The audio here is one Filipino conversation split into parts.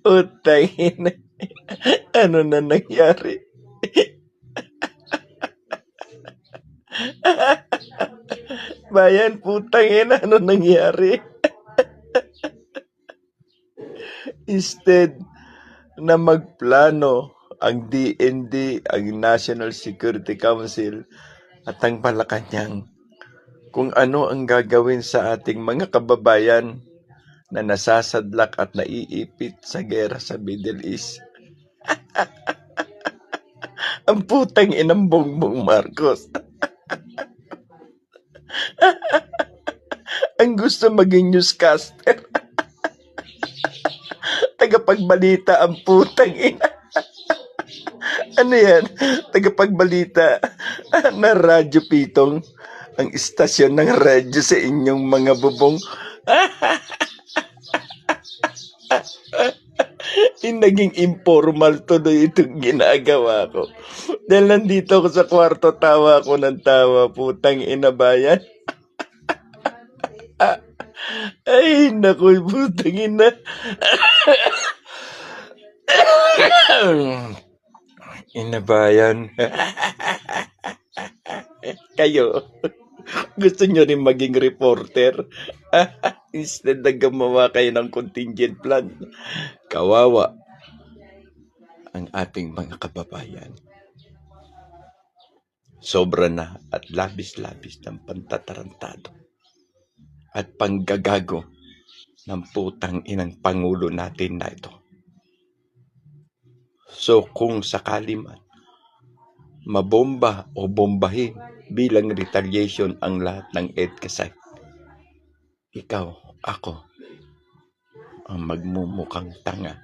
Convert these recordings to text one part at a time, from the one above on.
Utang ina. Ano na nangyari? Bayan, putang ina, ano nangyari? Instead na magplano ang DND, ang National Security Council, at ang Malacanang kung ano ang gagawin sa ating mga kababayan na nasasadlak at naiipit sa gera sa Middle East. Ang putang inang Bongbong Marcos. Ang gusto maging newscaster. Tagapagbalita ang putang ina. Ano yan? Tagapagbalita na radyo pitong ang istasyon ng radyo sa inyong mga bubong. Naging informal tuloy itong ginagawa ko. Dahil nandito ako sa kwarto, tawa ako ng tawa, putang ina bayan. Ay, naku, putang ina. Inabayan. Kayo, gusto nyo rin maging reporter? Instead na gumawa kayo ng contingent plan. Kawawa ang ating mga kababayan. Sobra na at labis-labis ng pantatarantado at panggagago ng putang inang Pangulo natin na ito. So kung sakali man mabomba o bombahin bilang retaliation ang lahat ng EDCA site, ikaw, ako, ang magmumukhang tanga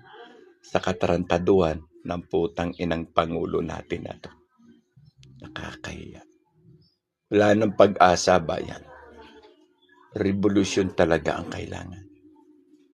sa katarantaduhan ng putang inang Pangulo natin na ito. Nakakahiya. Wala nang pag-asa, bayan. Revolusyon talaga ang kailangan.